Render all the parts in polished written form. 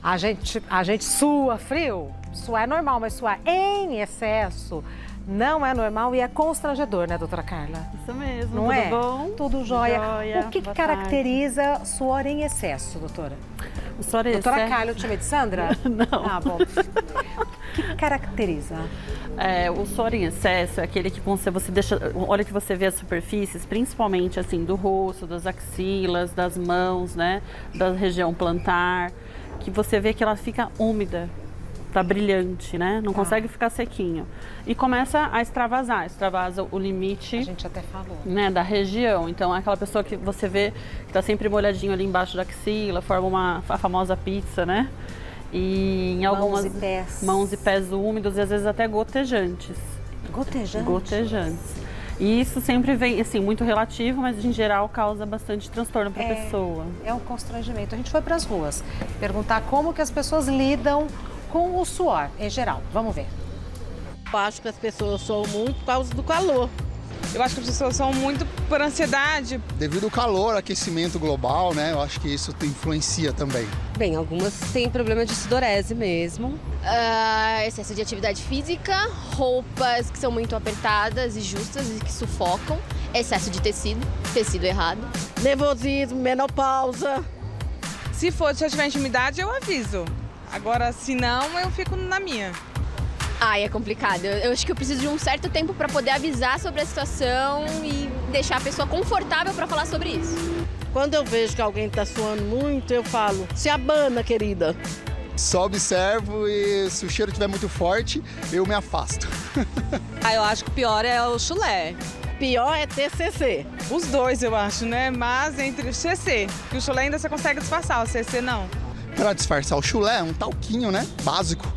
A gente sua frio, suar é normal, mas suar em excesso não é normal e é constrangedor, né, doutora Carla? Isso mesmo, Não tudo é? bom? Tudo jóia. Jóia, O que boa caracteriza suor em excesso, doutora? O suor em Doutora excesso- Carla, eu te chamei de Sandra? Não. Ah, bom. O que caracteriza? O suor em excesso é aquele que você deixa, olha que você vê as superfícies, principalmente assim do rosto, das axilas, das mãos, né, da região plantar, que você vê que ela fica úmida, tá brilhante, né, não consegue ficar sequinho e começa a extravasa o limite. A gente até falou. Né, da região. Então, é aquela pessoa que você vê que está sempre molhadinho ali embaixo da axila, forma a famosa pizza, né? E em algumas mãos e pés úmidos e às vezes até gotejantes. Gotejantes? Gotejantes. E isso sempre vem, assim, muito relativo, mas em geral causa bastante transtorno para a pessoa. É um constrangimento. A gente foi para as ruas perguntar como que as pessoas lidam com o suor em geral. Vamos ver. Eu acho que as pessoas são muito por causa do calor. Eu acho que as pessoas são muito por ansiedade. Devido ao calor, aquecimento global, né? Eu acho que isso influencia também. Bem, algumas têm problema de sudorese mesmo. Excesso de atividade física, roupas que são muito apertadas e justas e que sufocam, excesso de tecido errado. Nervosismo, menopausa. Se eu tiver intimidade, eu aviso. Agora, se não, eu fico na minha. É complicado. Eu acho que eu preciso de um certo tempo para poder avisar sobre a situação e deixar a pessoa confortável para falar sobre isso. Quando eu vejo que alguém está suando muito, eu falo, se abana, querida. Só observo e se o cheiro estiver muito forte, eu me afasto. Eu acho que o pior é o chulé. Pior é TCC. Os dois, eu acho, né? Mas entre o CC, que o chulé ainda você consegue disfarçar, o CC não. Para disfarçar o chulé, é um talquinho, né? Básico.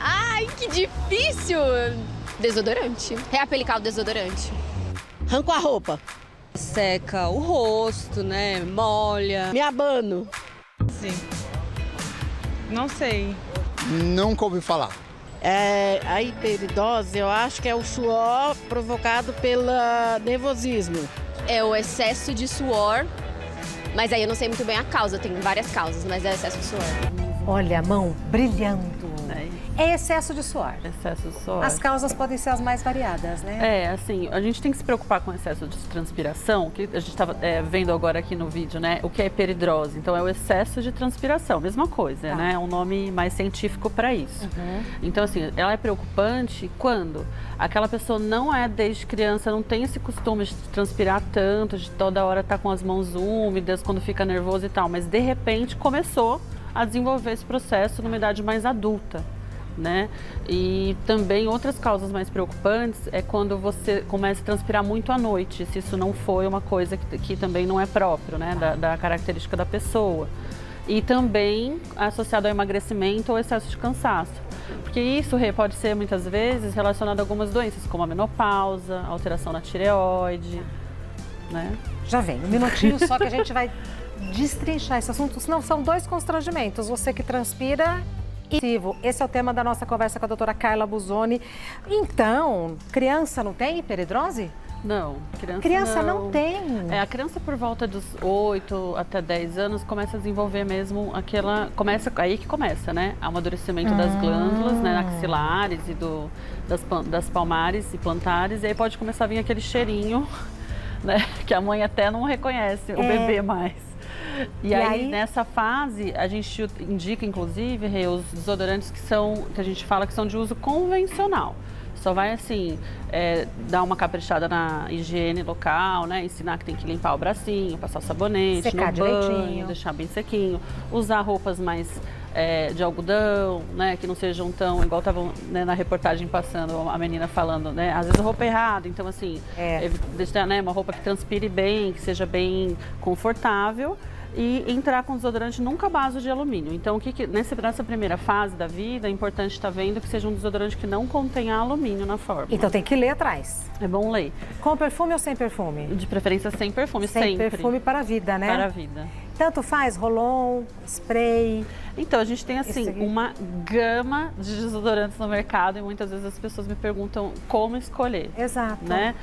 Ai, que difícil! Desodorante. Reaplicar o desodorante. Arranco a roupa. Seca o rosto, né? Molha. Me abano. Sim. Não sei. Nunca ouvi falar. A hiperidose, eu acho que é o suor provocado pelo nervosismo. É o excesso de suor, mas aí eu não sei muito bem a causa, tem várias causas, mas é excesso de suor. Olha a mão brilhando. É excesso de suor. Excesso de suor. As causas podem ser as mais variadas, né? Assim, a gente tem que se preocupar com o excesso de transpiração, que a gente estava vendo agora aqui no vídeo, né? O que é hiperidrose? Então, é o excesso de transpiração, mesma coisa, né? É um nome mais científico para isso. Então, assim, ela é preocupante quando aquela pessoa não desde criança, não tem esse costume de transpirar tanto, de toda hora estar com as mãos úmidas, quando fica nervoso e tal, mas de repente começou a desenvolver esse processo numa idade mais adulta. Né? E também outras causas mais preocupantes é quando você começa a transpirar muito à noite, se isso não foi uma coisa que também não é próprio, né? da característica da pessoa. E também associado ao emagrecimento ou excesso de cansaço. Porque isso pode ser muitas vezes relacionado a algumas doenças, como a menopausa, alteração na tireoide, né? Já vem, um minutinho só que a gente vai destrinchar esse assunto, senão são dois constrangimentos, você que transpira. Esse é o tema da nossa conversa com a doutora Carla Buzzoni. Então, criança não tem hiperidrose? Não, criança não tem. A criança por volta dos 8 até 10 anos começa a desenvolver mesmo aí que começa, né? O amadurecimento das glândulas, né? Axilares e das palmares e plantares. E aí pode começar a vir aquele cheirinho, né? Que a mãe até não reconhece, o bebê mais. E aí, nessa fase, a gente indica, inclusive, os desodorantes que a gente fala que são de uso convencional. Só vai, assim, dar uma caprichada na higiene local, né? Ensinar que tem que limpar o bracinho, passar o sabonete, secar no banho, direitinho, deixar bem sequinho. Usar roupas mais de algodão, né? Que não sejam tão... Igual estava, né, na reportagem passando, a menina falando, né? Às vezes a roupa é errada, então, assim... Deixar, né, uma roupa que transpire bem, que seja bem confortável. E entrar com desodorante nunca base de alumínio. Então, nessa primeira fase da vida, é importante estar vendo que seja um desodorante que não contenha alumínio na fórmula. Então tem que ler atrás. É bom ler. Com perfume ou sem perfume? De preferência sem perfume, sempre. Sem perfume para a vida, né? Para a vida. Tanto faz, rolon, spray. Então, a gente tem, Esse assim, aqui. uma gama de desodorantes no mercado e muitas vezes as pessoas me perguntam como escolher. Exato. Né?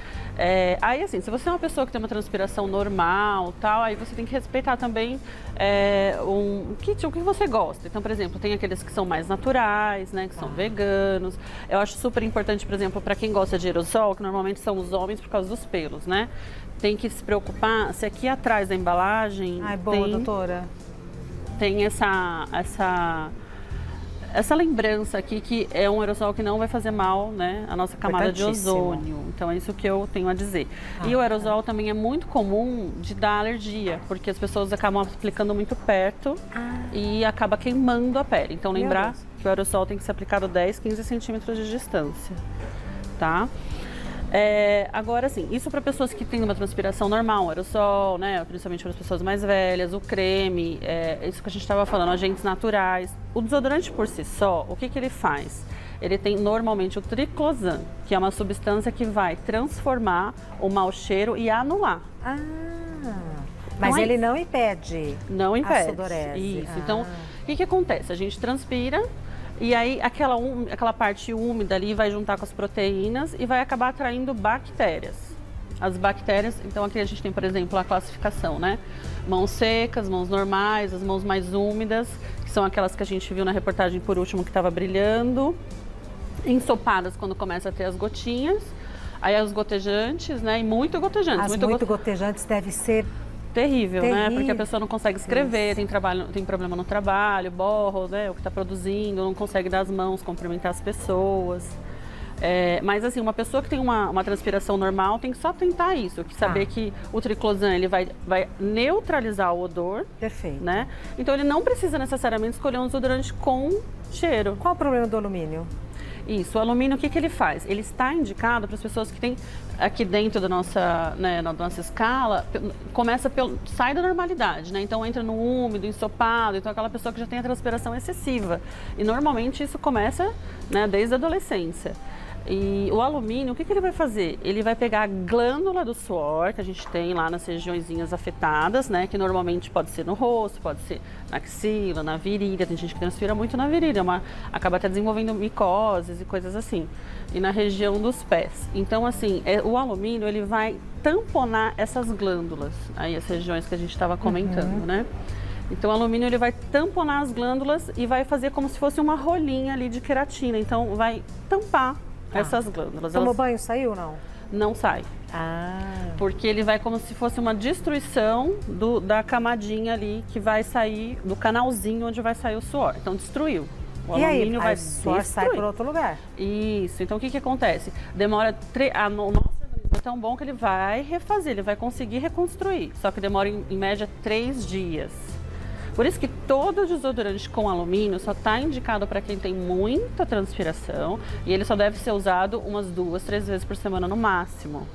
Aí, assim, se você é uma pessoa que tem uma transpiração normal, tal, aí você tem que respeitar também o que você gosta. Então, por exemplo, tem aqueles que são mais naturais, né, que são veganos. Eu acho super importante, por exemplo, para quem gosta de aerosol, que normalmente são os homens por causa dos pelos, né? Tem que se preocupar se aqui atrás da embalagem Ai, boa, doutora. tem essa lembrança aqui que é um aerosol que não vai fazer mal, né, a nossa camada de ozônio. Então é isso que eu tenho a dizer. E o aerosol também é muito comum de dar alergia, porque as pessoas acabam aplicando muito perto e acaba queimando a pele. Então lembrar que o aerosol tem que ser aplicado 10, 15 centímetros de distância, tá? Agora, assim, isso para pessoas que têm uma transpiração normal, o aerosol, né, principalmente para as pessoas mais velhas, o creme, isso que a gente estava falando, agentes naturais. O desodorante por si só, o que ele faz? Ele tem normalmente o triclosan, que é uma substância que vai transformar o mau cheiro e anular. Mas Então, ele não impede. Não A impede. sudorese. Isso. Então, o que acontece? A gente transpira e aí aquela parte úmida ali vai juntar com as proteínas e vai acabar atraindo bactérias. As bactérias, então aqui a gente tem, por exemplo, a classificação, né? Mãos secas, mãos normais, as mãos mais úmidas, que são aquelas que a gente viu na reportagem por último que estava brilhando. Ensopadas quando começa a ter as gotinhas. Aí as gotejantes, né? E muito gotejantes. As muito gotejantes deve ser terrível, né? terrível. Porque a pessoa não consegue escrever, tem problema no trabalho, borra, né? O que está produzindo, não consegue dar as mãos, cumprimentar as pessoas. Mas assim, uma pessoa que tem uma transpiração normal tem que só tentar isso, saber que o triclosan ele vai neutralizar o odor. Perfeito. Né? Então ele não precisa necessariamente escolher um desodorante com cheiro. Qual o problema do alumínio? Isso, o alumínio, o que ele faz? Ele está indicado para as pessoas que têm aqui dentro da nossa, né, na nossa escala, sai da normalidade, né? Então entra no úmido, ensopado, então aquela pessoa que já tem a transpiração excessiva. E normalmente isso começa, né, desde a adolescência. E o alumínio, o que ele vai fazer? Ele vai pegar a glândula do suor, que a gente tem lá nas regiõezinhas afetadas, né? Que normalmente pode ser no rosto, pode ser na axila, na virilha. Tem gente que transpira muito na virilha, acaba até desenvolvendo micoses e coisas assim. E na região dos pés. Então, assim, o alumínio, ele vai tamponar essas glândulas, aí as regiões que a gente estava comentando, né? Então, o alumínio ele vai tamponar as glândulas e vai fazer como se fosse uma rolinha ali de queratina. Então, vai tampar essas glândulas. Tomou banho, saiu ou não? Não sai. Porque ele vai como se fosse uma destruição da camadinha ali que vai sair, do canalzinho onde vai sair o suor. Então, destruiu. O alumínio vai o suor sai por outro lugar. Isso. Então, o que acontece? Demora... O nosso organismo é tão bom que ele vai refazer, ele vai conseguir reconstruir. Só que demora, em média, 3 dias. Por isso que todo desodorante com alumínio só está indicado para quem tem muita transpiração e ele só deve ser usado umas 2, 3 vezes por semana no máximo,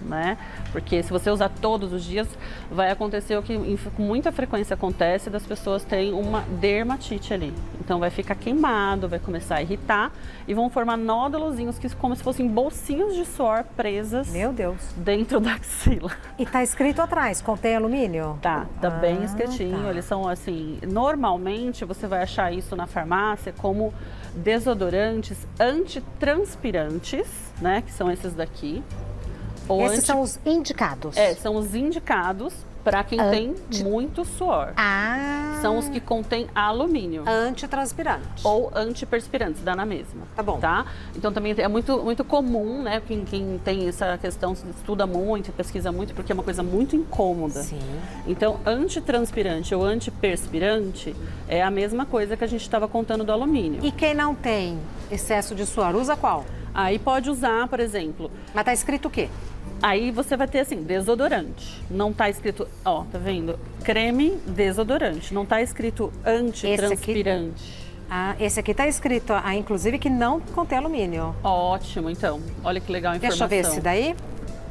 né? Porque se você usar todos os dias, vai acontecer o que com muita frequência acontece, das pessoas terem uma dermatite ali. Então vai ficar queimado, vai começar a irritar e vão formar nódulozinhos que como se fossem bolsinhos de suor presas. Meu Deus. Dentro da axila. E tá escrito atrás, contém alumínio? Tá bem escritinho. Eles são assim, normalmente você vai achar isso na farmácia como desodorantes antitranspirantes, né? Que são esses daqui. Esses são os indicados? São os indicados para quem tem muito suor. São os que contêm alumínio. Antitranspirantes. Ou antiperspirantes, dá na mesma. Tá bom. Tá? Então também é muito comum, né? Quem tem essa questão estuda muito, pesquisa muito, porque é uma coisa muito incômoda. Sim. Então, antitranspirante ou antiperspirante é a mesma coisa que a gente estava contando do alumínio. E quem não tem excesso de suor, usa qual? Aí pode usar, por exemplo... Mas tá escrito o quê? Aí você vai ter assim, desodorante. Não tá escrito, ó, tá vendo? Creme desodorante. Não tá escrito antitranspirante. Esse aqui tá escrito, inclusive, que não contém alumínio. Ótimo, então. Olha que legal a informação. Deixa eu ver esse daí.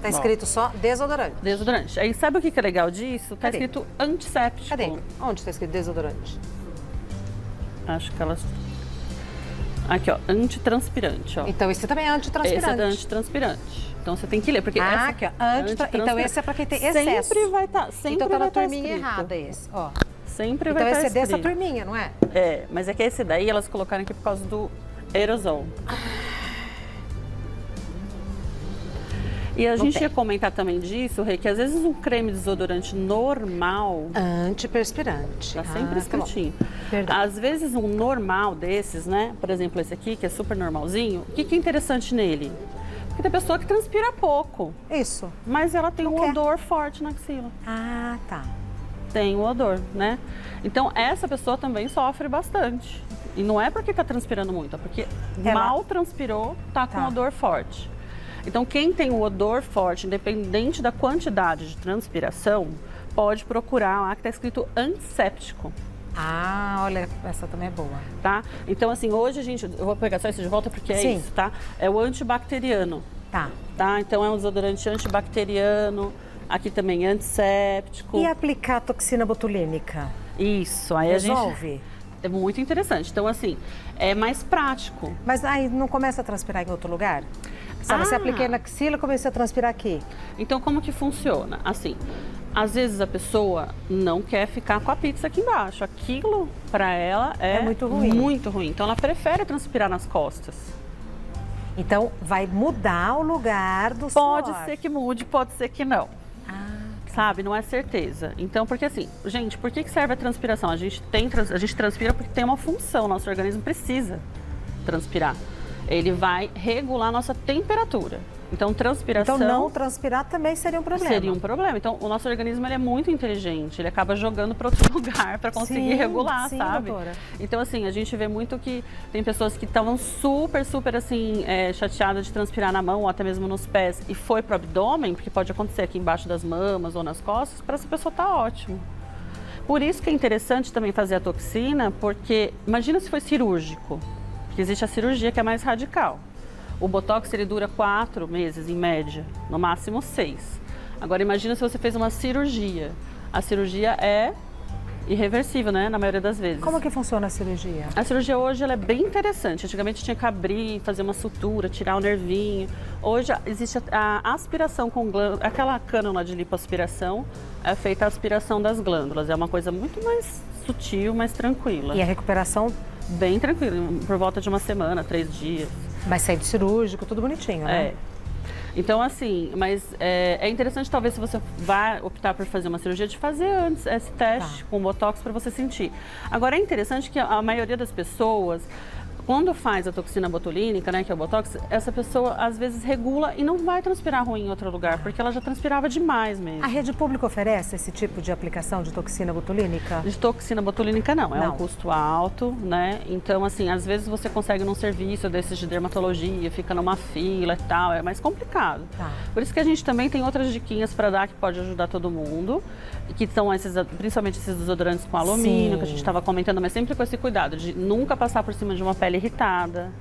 Tá escrito só desodorante. Desodorante. Aí sabe o que é legal disso? Tá Cadê? escrito antisséptico. Cadê? Onde tá escrito desodorante? Acho que elas... Aqui, ó, antitranspirante, ó. Então, esse também é antitranspirante. Esse é antitranspirante. Então, você tem que ler, porque aqui, ó, então esse é para quem tem excesso. Sempre vai estar, então tá na turminha errada esse, ó. Sempre então vai estar esse é dessa escrito. turminha, não é? É, mas é que esse daí elas colocaram aqui por causa do aerosol. E a gente ia comentar também disso, Rê, que às vezes um creme desodorante normal... Antiperspirante. Tá sempre escritinho. Verdade. Às vezes um normal desses, né? Por exemplo, esse aqui, que é super normalzinho. O que é interessante nele? Porque tem pessoa que transpira pouco. Isso. Mas ela tem um quer. odor forte na axila. Ah, tá. Tem um odor, né? Então, essa pessoa também sofre bastante. E não é porque tá transpirando muito, é porque mal transpirou, tá com odor forte. Então, quem tem o odor forte, independente da quantidade de transpiração, pode procurar lá que tá escrito antisséptico. Ah, olha, essa também é boa. Tá? Então, assim, hoje eu vou pegar só isso de volta porque é isso, tá? É o antibacteriano. Tá. Tá? Então, é um desodorante antibacteriano, aqui também antisséptico. E aplicar toxina botulínica? Isso, aí resolve? A gente... É muito interessante. Então, assim, é mais prático. Mas aí não começa a transpirar em outro lugar? Sabe, você apliquei na axila e comecei a transpirar aqui. Então, como que funciona? Assim, às vezes a pessoa não quer ficar com a pizza aqui embaixo. Aquilo, para ela, é muito ruim. Muito ruim. Então, ela prefere transpirar nas costas. Então, vai mudar o lugar do suor. Pode ser que mude, pode ser que não. Sabe, não é certeza. Então, porque assim, gente, por que serve a transpiração? A gente transpira porque tem uma função, nosso organismo precisa transpirar. Ele vai regular a nossa temperatura. Então, transpiração... Então, não transpirar também seria um problema. Seria um problema. Então, o nosso organismo ele é muito inteligente. Ele acaba jogando para outro lugar para conseguir regular, sabe? Doutora. Então, assim, a gente vê muito que tem pessoas que estavam super, assim, chateadas de transpirar na mão ou até mesmo nos pés e foi para o abdômen, porque pode acontecer aqui embaixo das mamas ou nas costas, para essa pessoa tá ótimo. Por isso que é interessante também fazer a toxina, porque imagina se foi cirúrgico, que existe a cirurgia que é mais radical. O Botox, ele dura 4 meses, em média, no máximo 6. Agora, imagina se você fez uma cirurgia. A cirurgia é irreversível, né, na maioria das vezes. Como que funciona a cirurgia? A cirurgia hoje ela é bem interessante. Antigamente tinha que abrir, fazer uma sutura, tirar o nervinho. Hoje existe a aspiração com glândula, aquela cânula de lipoaspiração, é feita a aspiração das glândulas. É uma coisa muito mais sutil, mais tranquila. E a recuperação? Bem tranquila, por volta de uma semana, 3 dias. Mas sair de cirúrgico, tudo bonitinho, né? É. Então, assim, mas é interessante talvez se você vai optar por fazer uma cirurgia, de fazer antes esse teste com Botox para você sentir. Agora, é interessante que a maioria das pessoas, quando faz a toxina botulínica, né, que é o Botox, essa pessoa às vezes regula e não vai transpirar ruim em outro lugar, porque ela já transpirava demais mesmo. A rede pública oferece esse tipo de aplicação de toxina botulínica? De toxina botulínica não, é um custo alto, né? Então, assim, às vezes você consegue num serviço desses de dermatologia, fica numa fila e tal, é mais complicado. Por isso que a gente também tem outras diquinhas para dar que pode ajudar todo mundo, que são principalmente esses desodorantes com alumínio, que a gente estava comentando, mas sempre com esse cuidado de nunca passar por cima de uma pele irritada.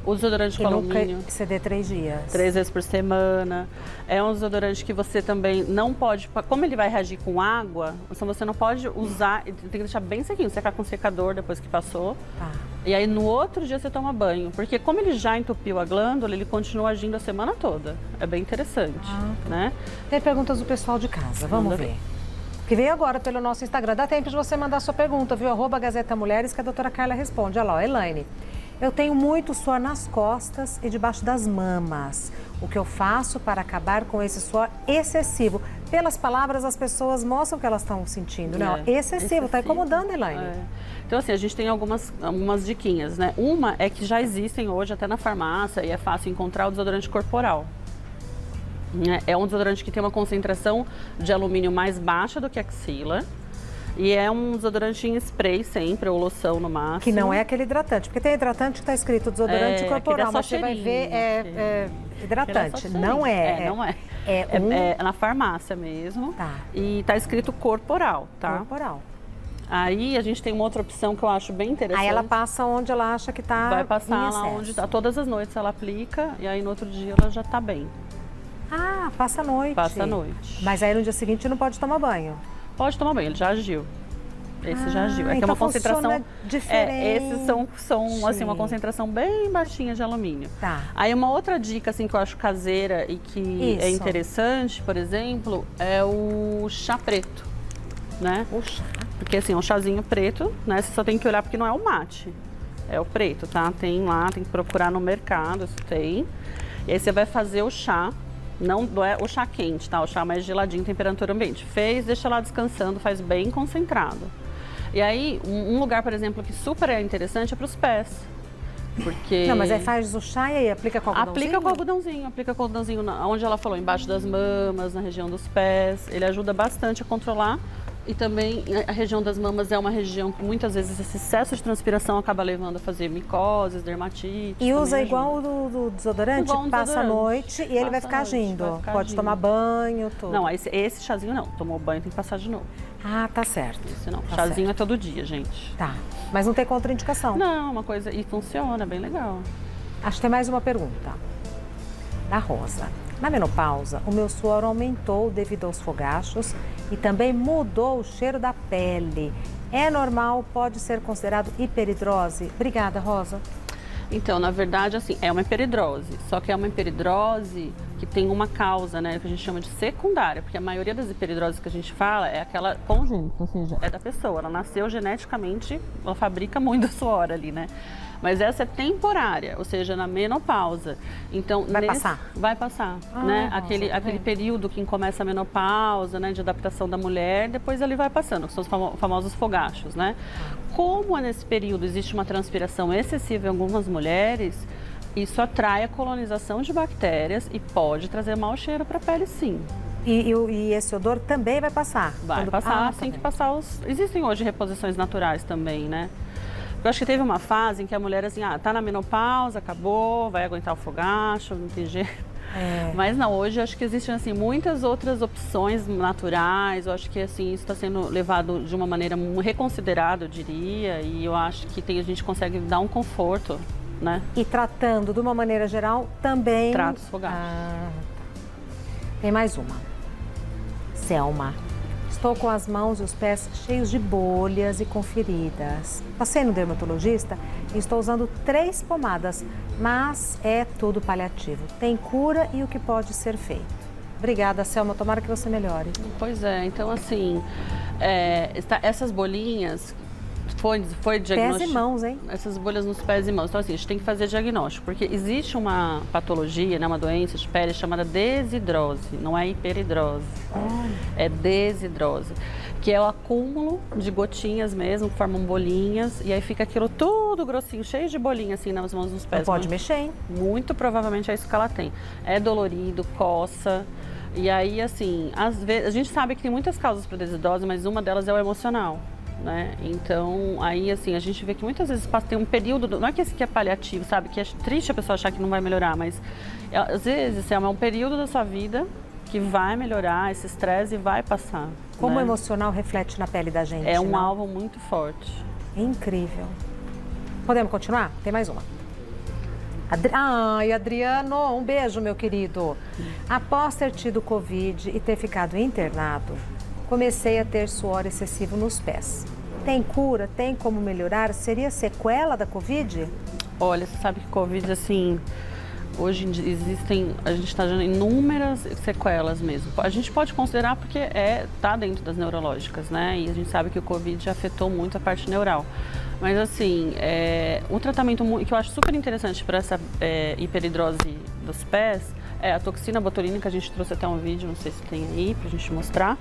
O desodorante com alumínio. Nunca exceder 3 dias. 3 vezes por semana. É um desodorante que você também não pode, como ele vai reagir com água, então você não pode usar, tem que deixar bem sequinho, secar com secador depois que passou. E aí no outro dia você toma banho, porque como ele já entupiu a glândula, ele continua agindo a semana toda. É bem interessante, né? Tem perguntas do pessoal de casa, vamos ver. Que veio agora pelo nosso Instagram. Dá tempo de você mandar sua pergunta, viu? @Gazeta Mulheres, que a doutora Carla responde. Olha lá, Elaine. Eu tenho muito suor nas costas e debaixo das mamas. O que eu faço para acabar com esse suor excessivo? Pelas palavras, as pessoas mostram que elas estão sentindo, né? Excessivo, tá incomodando, Elaine. Então, assim, a gente tem algumas diquinhas, né? Uma é que já existem hoje até na farmácia e é fácil encontrar o desodorante corporal. É um desodorante que tem uma concentração de alumínio mais baixa do que a axila. E é um desodorante em spray sempre, ou loção no máximo. Que não é aquele hidratante, porque tem hidratante que está escrito desodorante corporal, mas você vai ver, hidratante. Não é. Não é. É na farmácia mesmo. E está escrito corporal, tá? Corporal. Aí a gente tem uma outra opção que eu acho bem interessante. Aí ela passa onde ela acha que está. Vai passar lá onde está. Todas as noites ela aplica e aí no outro dia ela já está bem. Ah, passa a noite. Passa a noite. Mas aí no dia seguinte não pode tomar banho. Pode tomar banho, ele já agiu. Esse já agiu. É que é então uma concentração funciona diferente. esses são assim, uma concentração bem baixinha de alumínio. Tá. Aí uma outra dica assim que eu acho caseira e que é interessante, por exemplo, é o chá preto, né? O chá. Porque assim, é um chazinho preto, né? Você só tem que olhar porque não é o mate. É o preto, tá? Tem lá, tem que procurar no mercado, isso tem. E aí você vai fazer o chá. Não é o chá quente, tá? O chá mais geladinho, temperatura ambiente. Fez, deixa lá descansando, faz bem concentrado. E aí, um lugar, por exemplo, que super é interessante é para os pés. Porque... Não, mas aí faz o chá e aí aplica com algodãozinho? Aplica com algodãozinho, onde ela falou, embaixo das mamas, na região dos pés. Ele ajuda bastante a controlar. E também a região das mamas é uma região que muitas vezes esse excesso de transpiração acaba levando a fazer micoses, dermatite. E usa igual o do desodorante? Igual um passa a desodorante. noite e ele vai ficar agindo. Pode tomar banho, tudo. Não, esse chazinho não. Tomou banho, tem que passar de novo. Ah, tá certo. Esse não. Tá Chazinho certo. é todo dia, gente. Tá. Mas não tem contraindicação? Não, uma coisa... E funciona, é bem legal. Acho que tem mais uma pergunta. Da Rosa. Na menopausa, o meu suor aumentou devido aos fogachos e também mudou o cheiro da pele. É normal? Pode ser considerado hiperidrose? Obrigada, Rosa. Então, na verdade, assim, é uma hiperidrose. Só que é uma hiperidrose que tem uma causa, né, que a gente chama de secundária. Porque a maioria das hiperidroses que a gente fala é aquela congênita, ou seja, é da pessoa. Ela nasceu geneticamente, ela fabrica muito suor ali, né? Mas essa é temporária, ou seja, na menopausa. Então, vai passar? Vai passar, né? Aquele período que começa a menopausa, né, de adaptação da mulher, depois ele vai passando, que são os famosos fogachos, né? Como nesse período existe uma transpiração excessiva em algumas mulheres, isso atrai a colonização de bactérias e pode trazer mau cheiro para a pele, sim. E esse odor também vai passar? Vai passar, tem que passar os... Existem hoje reposições naturais também, né? Eu acho que teve uma fase em que a mulher, assim, tá na menopausa, acabou, vai aguentar o fogacho, não tem jeito. Mas não, hoje eu acho que existem, assim, muitas outras opções naturais. Eu acho que, assim, isso está sendo levado de uma maneira reconsiderada, eu diria. E eu acho que a gente consegue dar um conforto, né? E tratando de uma maneira geral, também... Trata os fogachos. Tem mais uma. Selma. Estou com as mãos e os pés cheios de bolhas e com feridas. Passei no dermatologista e estou usando 3 pomadas, mas é tudo paliativo. Tem cura e o que pode ser feito? Obrigada, Selma. Tomara que você melhore. Pois é. Então, assim, essas bolinhas... Foi diagnóstico. Pés e mãos, hein? Essas bolhas nos pés e mãos. Então, assim, a gente tem que fazer diagnóstico, porque existe uma patologia, né, uma doença de pele chamada desidrose, não é hiperidrose, é desidrose, que é o acúmulo de gotinhas mesmo, que formam bolinhas, e aí fica aquilo tudo grossinho, cheio de bolinha assim nas mãos, nos pés. Não pode mexer, hein? Muito provavelmente é isso que ela tem. É dolorido, coça. E aí, assim, às vezes, a gente sabe que tem muitas causas para desidrose, mas uma delas é o emocional. Né? Então, aí assim, a gente vê que muitas vezes tem um período, não é que esse aqui é paliativo, sabe? Que é triste a pessoa achar que não vai melhorar, mas às vezes é um período da sua vida que vai melhorar esse estresse e vai passar. Como né? o emocional reflete na pele da gente, é um né? alvo muito forte. Incrível. Podemos continuar? Tem mais uma. Ai, Adriano, um beijo, meu querido. Após ter tido Covid e ter ficado internado, comecei a ter suor excessivo nos pés. Tem cura? Tem como melhorar? Seria sequela da Covid? Olha, você sabe que Covid, assim, hoje existem, a gente está vendo inúmeras sequelas mesmo. A gente pode considerar porque tá dentro das neurológicas, né? E a gente sabe que o Covid já afetou muito a parte neural. Mas, assim, um tratamento que eu acho super interessante para essa hiperidrose dos pés é a toxina botulínica. A gente trouxe até um vídeo, não sei se tem aí, pra gente mostrar.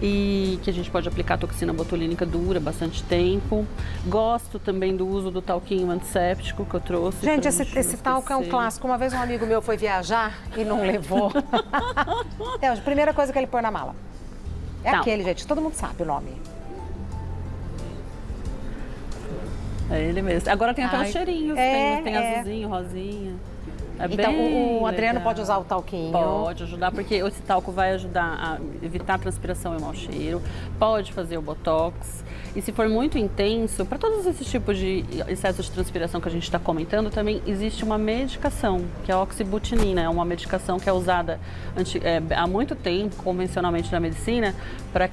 E que a gente pode aplicar a toxina botulínica, dura bastante tempo. Gosto também do uso do talquinho antisséptico que eu trouxe. Gente, esse talco é um clássico. Uma vez um amigo meu foi viajar e não levou. A primeira coisa que ele põe na mala. Aquele, gente, todo mundo sabe o nome. É ele mesmo. Agora tem até os cheirinhos, tem azulzinho, rosinha. É Então, bem o Adriano legal. pode usar o talquinho. Pode ajudar, porque esse talco vai ajudar a evitar a transpiração e o mau cheiro. Pode fazer o botox. E se for muito intenso, para todos esses tipos de excesso de transpiração que a gente está comentando, também existe uma medicação, que é a oxibutinina. É uma medicação que é usada há muito tempo, convencionalmente na medicina, para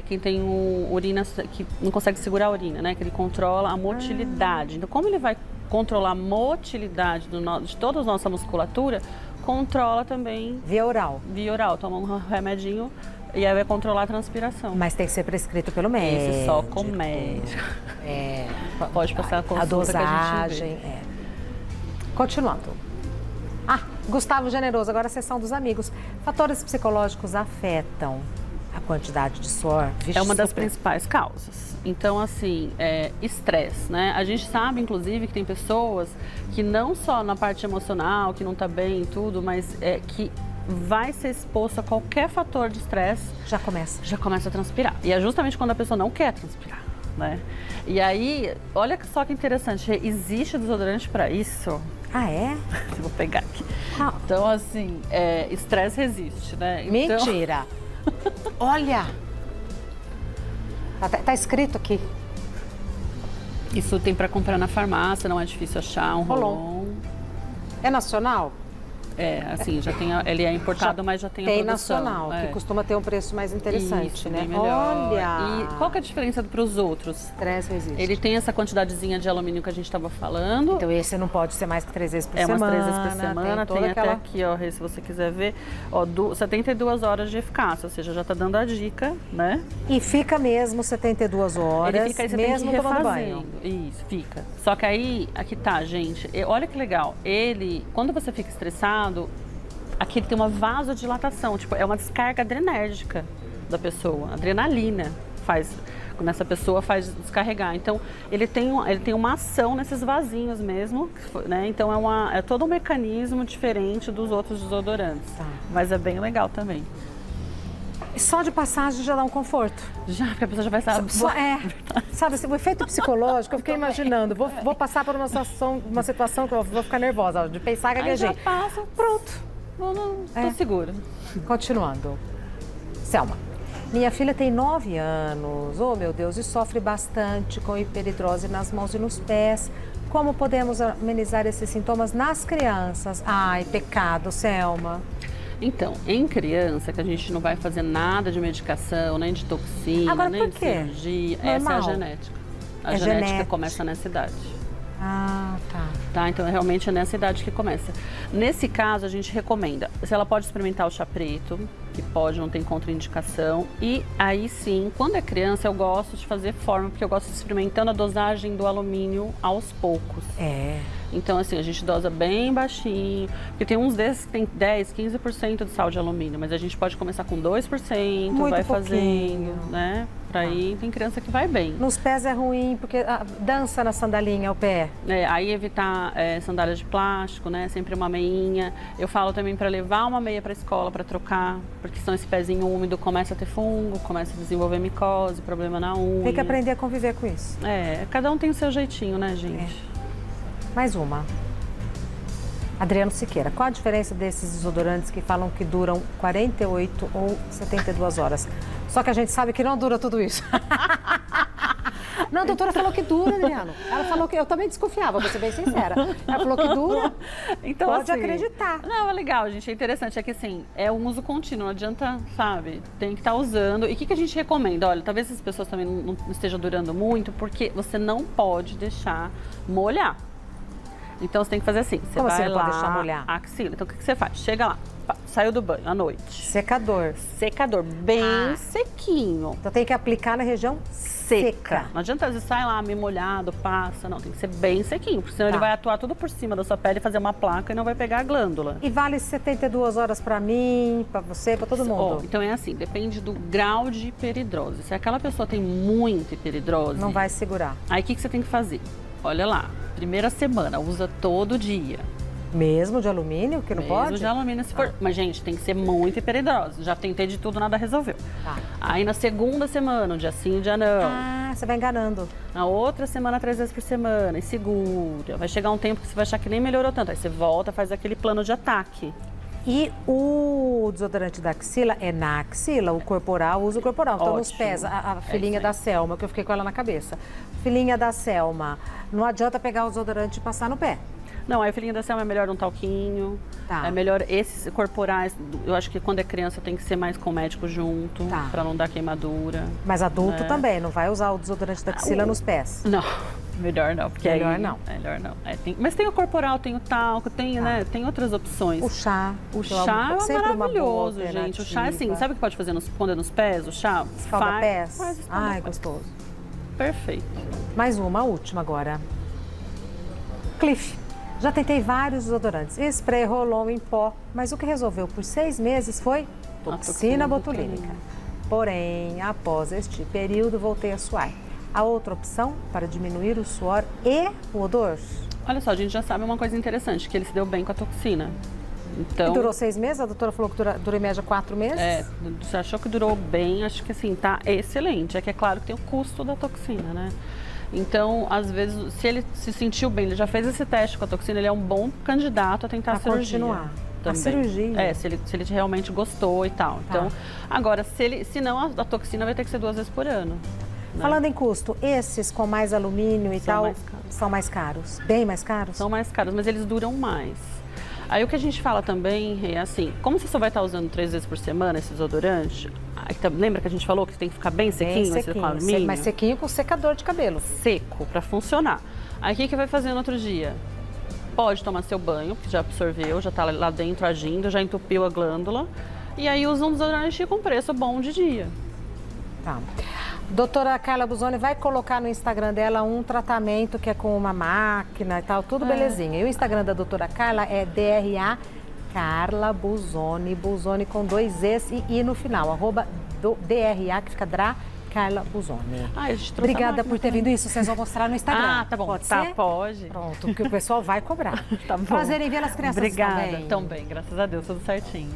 quem tem urina, que não consegue segurar a urina, né? Que ele controla a motilidade. Então, como ele vai controlar a motilidade de toda a nossa musculatura, controla também Via oral. via oral. Toma um remedinho e aí vai controlar a transpiração. Mas tem que ser prescrito pelo médico. Esse só com médico. Pode passar a A consulta que a gente dosagem. vê. Continuando. Gustavo Generoso, agora a sessão dos amigos. Fatores psicológicos afetam a quantidade de suor? Vixe, É uma das super. principais causas. Então, assim, estresse, né? A gente sabe, inclusive, que tem pessoas que não só na parte emocional, que não tá bem e tudo, mas que vai ser exposto a qualquer fator de estresse, Já começa. já começa a transpirar. E é justamente quando a pessoa não quer transpirar, né? E aí, olha só que interessante, existe desodorante para isso? Ah, é? Vou pegar aqui. Ah. Então, assim, estresse resiste, né? Então, Mentira! Olha! Tá escrito aqui. isso tem para comprar na farmácia, não é difícil achar um Rolon. rolon. É nacional? Assim, já tem, ele é importado, mas já tem a Tem produção. nacional, que costuma ter um preço mais interessante, Isso, né? bem melhor. Olha! E qual que é a diferença para os outros? Estresse resiste. Ele tem essa quantidadezinha de alumínio que a gente estava falando. Então esse não pode ser mais que 3 vezes por Umas semana. 3 vezes por semana, toda tem até aquela... aqui, ó, Rê, se você quiser ver, ó, 72 horas de eficácia, ou seja, já tá dando a dica, né? E fica mesmo 72 horas, Ele fica aí, você mesmo tem que ir tomando refazendo. banho. Isso, fica. Só que aí, aqui tá, gente, olha que legal, quando você fica estressado, aqui ele tem uma vasodilatação, tipo, é uma descarga adrenérgica da pessoa, adrenalina quando essa pessoa faz descarregar. Então, ele tem uma ação nesses vasinhos mesmo, né? Então, é todo um mecanismo diferente dos outros desodorantes. Tá. Mas é bem legal também. E só de passagem já dá um conforto. Já, porque a pessoa já vai saber. Sabe, assim, o efeito psicológico, eu fiquei imaginando, vou passar por uma situação que eu vou ficar nervosa, ó, de pensar que Aí já gaguejei. passa. Pronto. Não, tô segura. Continuando. Selma, minha filha tem 9 anos, oh meu Deus, e sofre bastante com hiperidrose nas mãos e nos pés. Como podemos amenizar esses sintomas nas crianças? Ai, pecado, Selma. Então, em criança, que a gente não vai fazer nada de medicação, nem de toxina, Agora, nem por de quê? cirurgia. Normal. Essa é a genética. A É genética genética. começa nessa idade. Ah, tá. Tá? Então, realmente é nessa idade que começa. Nesse caso, a gente recomenda, se ela pode experimentar o chá preto, que pode, não tem contraindicação. E aí sim, quando é criança, eu gosto de fazer forma, porque eu gosto de experimentando a dosagem do alumínio aos poucos. É. Então, assim, a gente dosa bem baixinho, porque tem uns desses que tem 10, 15% de sal de alumínio, mas a gente pode começar com 2%, Muito vai pouquinho. fazendo, né? Pra aí tem criança que vai bem. Nos pés é ruim, porque dança na sandalinha o pé. Aí evitar sandálias de plástico, né? Sempre uma meinha. Eu falo também para levar uma meia para a escola para trocar, porque senão esse pezinho úmido começa a ter fungo, começa a desenvolver micose, problema na unha. Tem que aprender a conviver com isso. Cada um tem o seu jeitinho, né, gente? Mais uma. Adriano Siqueira, qual a diferença desses desodorantes que falam que duram 48 ou 72 horas? Só que a gente sabe que não dura tudo isso. Não, a doutora falou que dura, Adriano. Ela falou que... Eu também desconfiava, vou ser bem sincera. Ela falou que dura. Então, Pode assim, acreditar. Não, é legal, gente. É interessante. É que, assim, é um uso contínuo. Não adianta, sabe? Tem que estar usando. E o que a gente recomenda? Olha, talvez as pessoas também não estejam durando muito, porque você não pode deixar molhar. Então, você tem que fazer assim. Você Como vai você não lá, pode deixar molhar? axila. Então, o que você faz? Chega lá, saiu do banho à noite. Secador. Secador, bem sequinho. Então tem que aplicar na região seca. Não adianta você sai lá, meio molhado, passa. Não, tem que ser bem sequinho, porque senão Tá. ele vai atuar tudo por cima da sua pele, fazer uma placa e não vai pegar a glândula. E vale 72 horas para mim, para você, para todo mundo. Então é assim, depende do grau de hiperidrose. Se aquela pessoa tem muita hiperidrose, Não vai segurar. aí o que você tem que fazer? Olha lá, primeira semana, usa todo dia. Mesmo de alumínio, que não Mesmo pode? de alumínio, se for. Mas, gente, tem que ser muito hiperidrosa. Já tentei de tudo, nada resolveu. Tá. Aí, na segunda semana, um dia sim, um dia não. Ah, você vai enganando. Na outra semana, 3 vezes por semana. E segura. Vai chegar um tempo que você vai achar que nem melhorou tanto. Aí você volta, faz aquele plano de ataque. E o desodorante da axila é na axila, o corporal, usa o corporal. Então, nos Ótimo. pés, a filhinha isso da aí. Selma, que eu fiquei com ela na cabeça. Filhinha da Selma, não adianta pegar o desodorante e passar no pé. Não, aí o filhinho da Selma é melhor um talquinho. Tá. É melhor esses corporais. Eu acho que quando é criança tem que ser mais com o médico junto, Tá. pra não dar queimadura. Mas adulto É. também, não vai usar o desodorante da axila nos pés. Não, melhor não. Porque Melhor aí, não. Melhor não. Mas tem o corporal, tem o talco, tem, né, tem outras opções. O chá. O que é chá é sempre uma boa maravilhoso, gente. O chá é assim, alternativa. sabe o que pode fazer quando é nos pés? O chá Escalda-pés. faz Ai, escalda-pés. gostoso. Perfeito. Mais uma, a última agora. Cliff. Já tentei vários desodorantes, spray, roll-on em pó, mas o que resolveu por 6 meses foi toxina toxina botulínica. Porém, após este período, voltei a suar. A outra opção para diminuir o suor e o odor? Olha só, a gente já sabe uma coisa interessante, que ele se deu bem com a toxina. Então, E durou 6 meses? A doutora falou que dura em média 4 meses? você achou que durou bem, acho que assim, tá excelente. É que é claro que tem o custo da toxina, né? Então, às vezes, se ele se sentiu bem, ele já fez esse teste com a toxina, ele é um bom candidato a tentar A a cirurgia. continuar. Também. A cirurgia? É, se ele realmente gostou e tal. Então, agora, se não, a toxina vai ter que ser 2 vezes por ano. Né? Falando em custo, esses com mais alumínio e São tal mais caros. são mais caros? Bem mais caros? São mais caros, mas eles duram mais. Aí o que a gente fala também é assim, como você só vai estar usando 3 vezes por semana esse desodorante, lembra que a gente falou que tem que ficar bem sequinho, Bem esse com alumínio? mas sequinho com secador de cabelo. Seco, para funcionar. Aí o que vai fazer no outro dia? Pode tomar seu banho, que já absorveu, já está lá dentro agindo, já entupiu a glândula. E aí usa um desodorante com preço bom de dia. Tá. Doutora Carla Busoni vai colocar no Instagram dela um tratamento que é com uma máquina e tal, tudo belezinha. E o Instagram da doutora Carla é DRA Carla Busoni, Busoni com 2 Es e I no final, @DRA, que fica Dra Carla Busoni. Ah, a gente trouxe a Obrigada máquina por ter também. vindo isso, vocês vão mostrar no Instagram. Ah, tá bom. Pode Tá, ser? pode. Pronto, porque o pessoal vai cobrar. Tá bom. Prazer em ver as crianças Obrigada, também. também, graças a Deus, tudo certinho.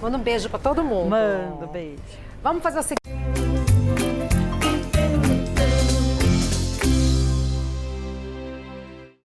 Manda um beijo pra todo mundo. Manda, beijo. Vamos fazer o seguinte.